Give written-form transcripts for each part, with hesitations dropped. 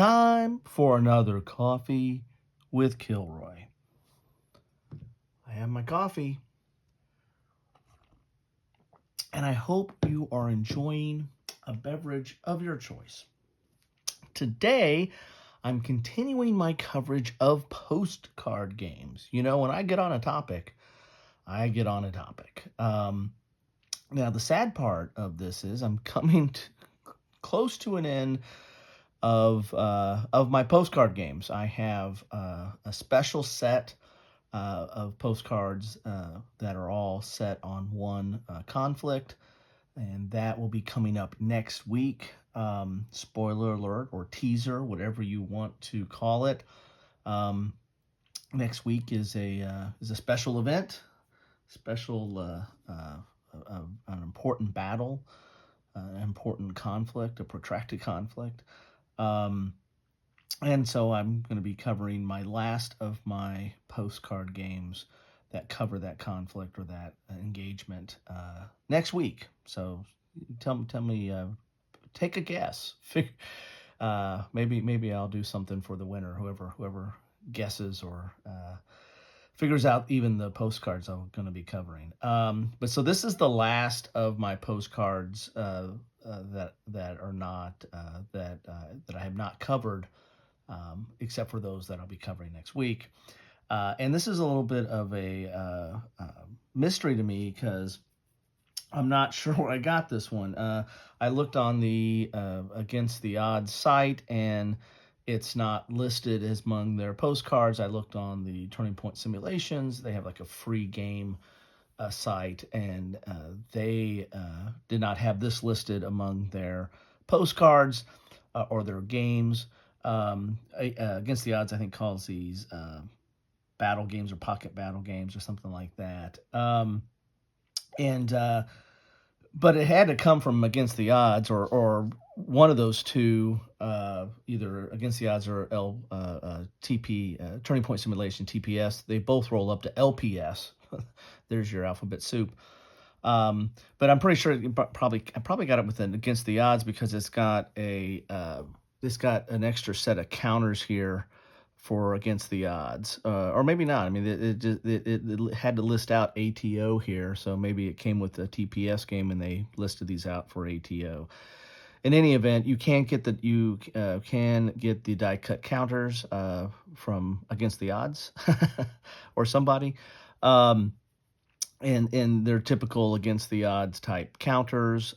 time for another coffee with Kilroy. I have my coffee, and I hope you are enjoying a beverage of your choice. Today, I'm continuing my coverage of postcard games. You know, when I get on a topic, I get on a topic. Now, the sad part of this is I'm coming close to an end of my postcard games. I have a special set of postcards that are all set on one conflict, and that will be coming up next week. Spoiler alert or teaser, whatever you want to call it. Next week is a special event, an important battle, an important conflict, a protracted conflict. And so I'm going to be covering my last of my postcard games that cover that conflict or that engagement next week. So tell me, take a guess. Maybe I'll do something for the winner. Whoever guesses or figures out even the postcards I'm going to be covering. But so this is the last of my postcards that are not that I have not covered, except for those that I'll be covering next week. And this is a little bit of a mystery to me because I'm not sure where I got this one. I looked on the Against the Odds site, and it's not listed as among their postcards. I looked on the Turning Point Simulations. They have like a free game site, and they did not have this listed among their postcards or their games. Against the Odds, I think, calls these battle games or pocket battle games or something like that. But it had to come from Against the Odds or one of those two, either Against the Odds or Turning Point Simulation, TPS. They both roll up to LPS. There's your alphabet soup. But I'm pretty sure I probably got it with an Against the Odds because it's got an extra set of counters here for Against the Odds, or maybe not. I mean, it had to list out ATO here, so maybe it came with the TPS game and they listed these out for ATO. In any event, you can get the die cut counters from Against the Odds or somebody, and they're typical Against the Odds type counters.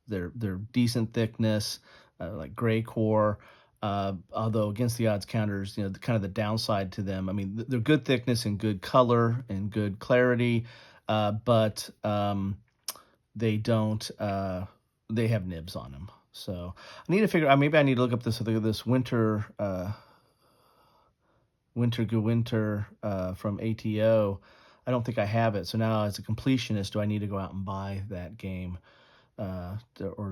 They're decent thickness, like gray core. Although Against the Odds counters, kind of the downside to them. I mean, they're good thickness and good color and good clarity, but they don't. They have nibs on them. So I need to figure out. Maybe I need to look up this winter from ATO. I don't think I have it. So now, as a completionist, do I need to go out and buy that game? Or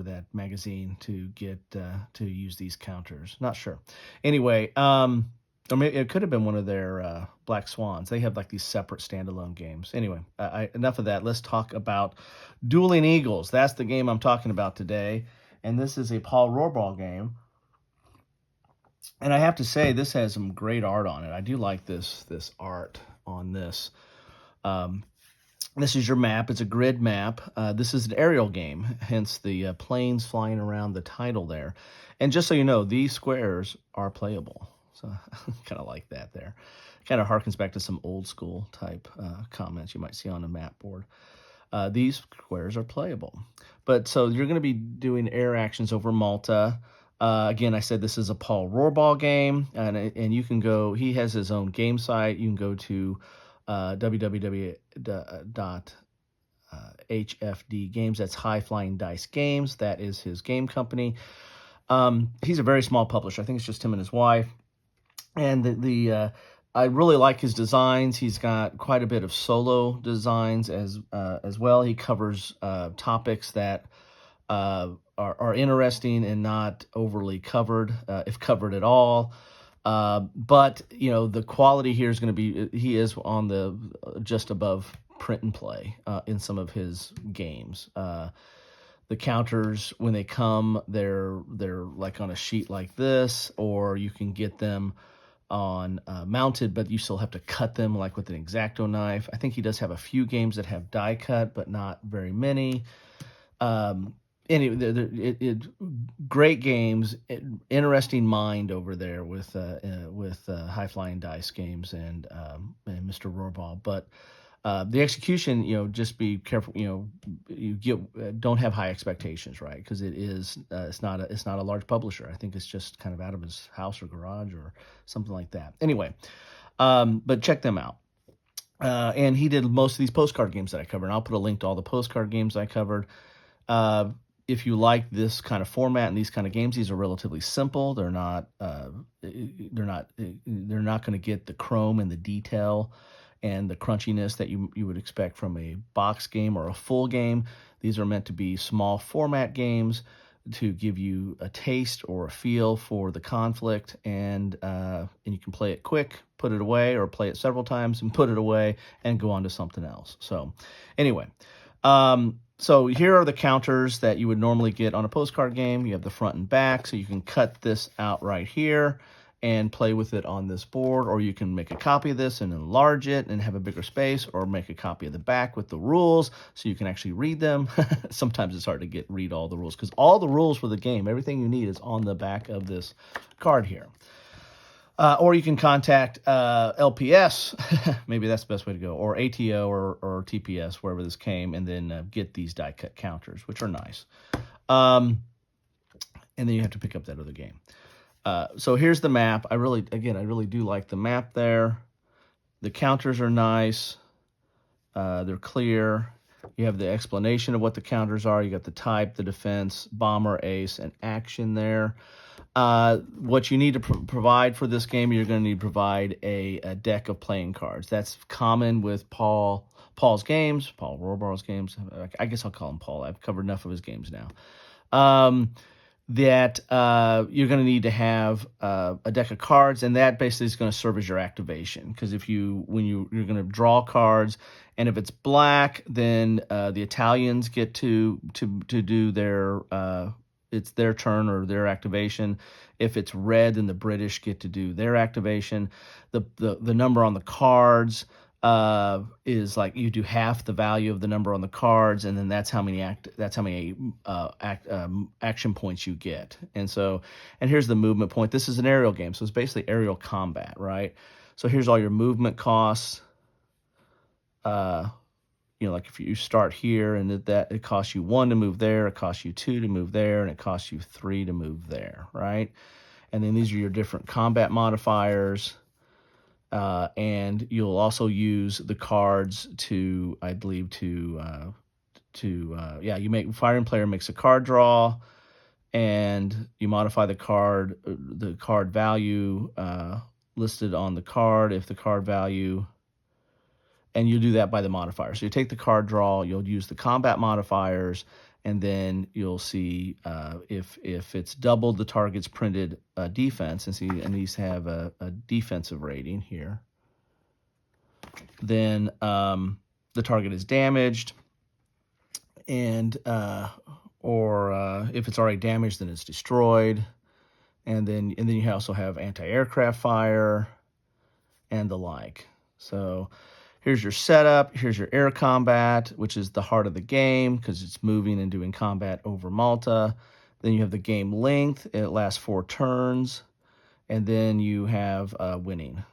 that magazine to get to use these counters. Not sure. Anyway, or maybe it could have been one of their Black Swans. They have like these separate standalone games. Anyway, enough of that. Let's talk about Dueling Eagles. That's the game I'm talking about today. And this is a Paul Rohrbal game. And I have to say, this has some great art on it. I do like this art on this. This is your map. It's a grid map. This is an aerial game, hence the planes flying around the title there. And just so you know, these squares are playable. So kind of like that there. Kind of harkens back to some old school type comments you might see on a map board. These squares are playable. But so you're going to be doing air actions over Malta. Again, I said this is a Paul Rohrbal game, and you can go. He has his own game site. You can go to www.hfd games. That's High Flying Dice Games. That is his game company. He's a very small publisher. I think it's just him and his wife. And I really like his designs. He's got quite a bit of solo designs as well. He covers topics that are interesting and not overly covered, if covered at all. But the quality here is going to be. He is on the just above print and play in some of his games. The counters, when they come, they're like on a sheet like this, or you can get them on mounted, but you still have to cut them like with an X-Acto knife. I think he does have a few games that have die cut, but not very many. Um, anyway, great games, interesting mind over there with high flying dice games and Mr. Rohrball. But the execution, just be careful. You don't have high expectations, right? Because it's not a large publisher. I think it's just kind of out of his house or garage or something like that. Anyway, but check them out. And he did most of these postcard games that I covered. And I'll put a link to all the postcard games I covered. Uh, if you like this kind of format and these kind of games, these are relatively simple. They're not going to get the chrome and the detail and the crunchiness that you would expect from a box game or a full game. These are meant to be small format games to give you a taste or a feel for the conflict, and you can play it quick, put it away, or play it several times and put it away and go on to something else. So anyway, so here are the counters that you would normally get on a postcard game. You have the front and back, so you can cut this out right here and play with it on this board, or you can make a copy of this and enlarge it and have a bigger space, or make a copy of the back with the rules so you can actually read them. Sometimes it's hard to read all the rules because all the rules for the game, everything you need is on the back of this card here. Or you can contact LPS, maybe that's the best way to go, or ATO or TPS, wherever this came, and then get these die cut counters, which are nice. And then you have to pick up that other game. So here's the map. I really do like the map there. The counters are nice. They're clear. You have the explanation of what the counters are. You got the type, the defense, bomber, ace, and action there. What you need to provide for this game, you're going to need to provide a deck of playing cards. That's common with Paul's games, Paul Rohrball's games. I guess I'll call him Paul. I've covered enough of his games now. That you're going to need to have a deck of cards, and that basically is going to serve as your activation. Because you're going to draw cards, and if it's black, then the Italians get to do their it's their turn or their activation. If it's red, then the British get to do their activation. The number on the cards is like you do half the value of the number on the cards, and then that's how many action points you get. And here's the movement point. This is an aerial game, so it's basically aerial combat, right? So here's all your movement costs. Like if you start here and that it costs you 1 to move there, it costs you 2 to move there, and it costs you 3 to move there, right? And then these are your different combat modifiers. And you'll also use the cards to, I believe, you make firing player makes a card draw, and you modify the card value listed on the card if the card value, and you do that by the modifier. So you take the card draw, you'll use the combat modifiers, and then you'll see if it's doubled the target's printed defense, and these have a defensive rating here, then the target is damaged, and or if it's already damaged, then it's destroyed, and then you also have anti-aircraft fire and the like. So here's your setup. Here's your air combat, which is the heart of the game because it's moving and doing combat over Malta. Then you have the game length. It lasts 4 turns. And then you have winning.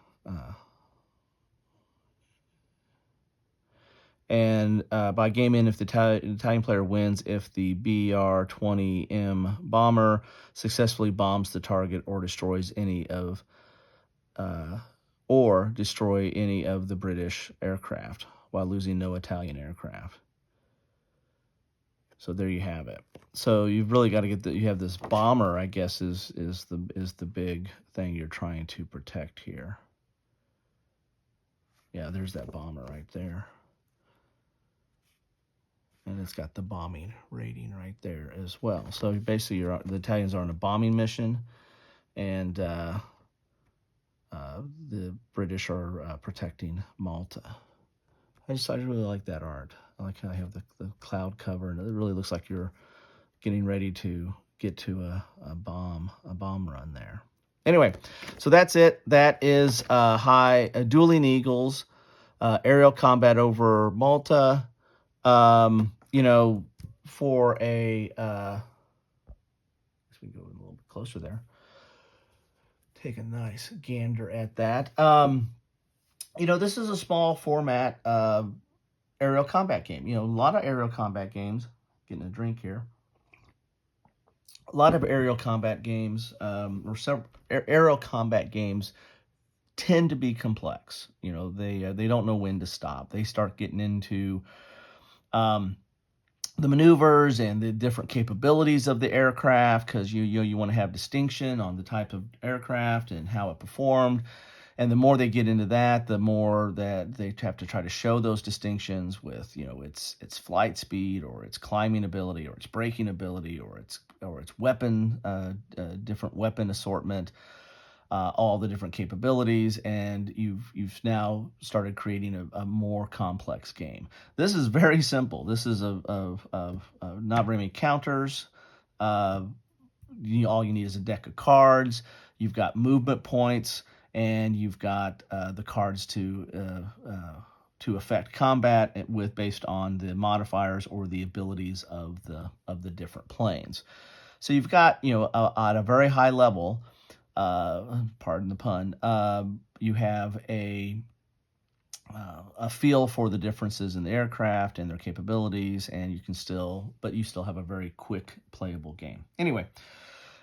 And by game end, if the Italian player wins, if the BR-20M bomber successfully bombs the target or destroys any of the British aircraft while losing no Italian aircraft. So there you have it. So you've really got to you have this bomber, I guess, is the big thing you're trying to protect here. Yeah, there's that bomber right there. And it's got the bombing rating right there as well. So basically the Italians are on a bombing mission, and the British are protecting Malta. I really like that art. I like how I have the cloud cover, and it really looks like you're getting ready to get to a bomb run there. Anyway, so that's it. That is Dueling Eagles, aerial combat over Malta. For a let's go a little bit closer there. Take a nice gander at that. This is a small format aerial combat game. A lot of aerial combat games. Getting a drink here. A lot of aerial combat games, or several aerial combat games, tend to be complex. They don't know when to stop. They start getting into the maneuvers and the different capabilities of the aircraft, because you want to have distinction on the type of aircraft and how it performed. And the more they get into that, the more that they have to try to show those distinctions with, its flight speed, or its climbing ability, or its braking ability, or its weapon, different weapon assortment, all the different capabilities, and you've now started creating a more complex game. This is very simple. This is of not very many counters. All you need is a deck of cards. You've got movement points, and you've got the cards to affect combat based on the modifiers or the abilities of the different planes. So you've got at a very high level, pardon the pun, you have a feel for the differences in the aircraft and their capabilities, and you still have a very quick playable game. Anyway,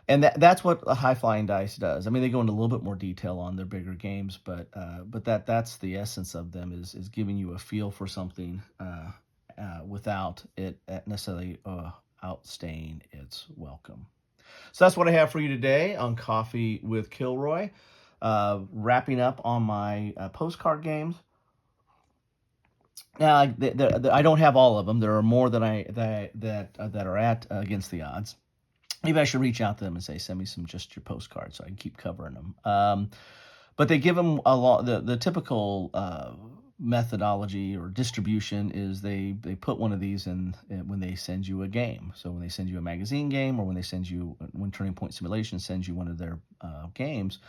and that's what a High Flying Dice does. I mean, they go into a little bit more detail on their bigger games, but that's the essence of them, is giving you a feel for something without it necessarily outstaying its welcome. So that's what I have for you today on Coffee with Kilroy. Wrapping up on my postcard games. Now, I don't have all of them. There are more that are at against the odds. Maybe I should reach out to them and say, send me just your postcards so I can keep covering them. But they give them a lot. The typical methodology or distribution is they put one of these in when they send you a game. So when they send you a magazine game, or when Turning Point Simulation sends you one of their games,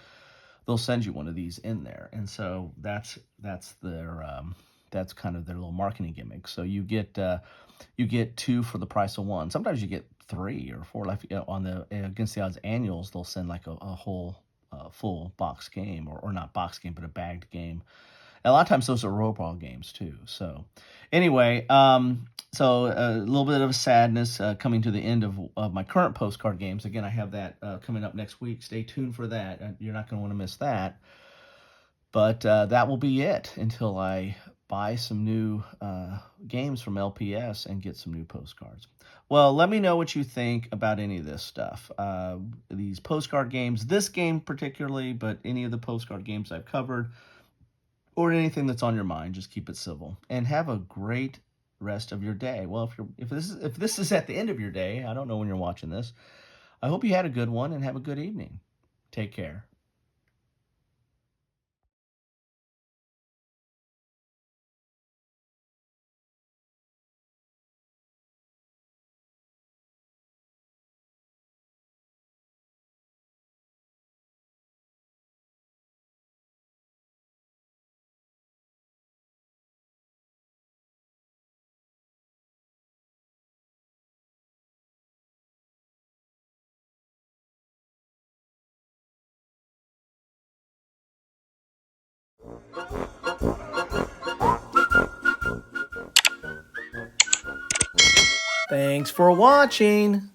they'll send you one of these in there. And so that's kind of their little marketing gimmick. So you get two for the price of one. Sometimes you get 3 or 4. Like on the Against the Odds annuals, they'll send like a whole full box game, or not box game, but a bagged game. And a lot of times those are roll games too. So anyway, so a little bit of a sadness coming to the end of my current postcard games. Again, I have that coming up next week. Stay tuned for that. You're not going to want to miss that. But that will be it until I buy some new games from LPS and get some new postcards. Well, let me know what you think about any of this stuff. These postcard games, this game particularly, but any of the postcard games I've covered, or anything that's on your mind. Just keep it civil and have a great rest of your day. Well, if this is at the end of your day, I don't know when you're watching this, I hope you had a good one and have a good evening. Take care. Thanks for watching.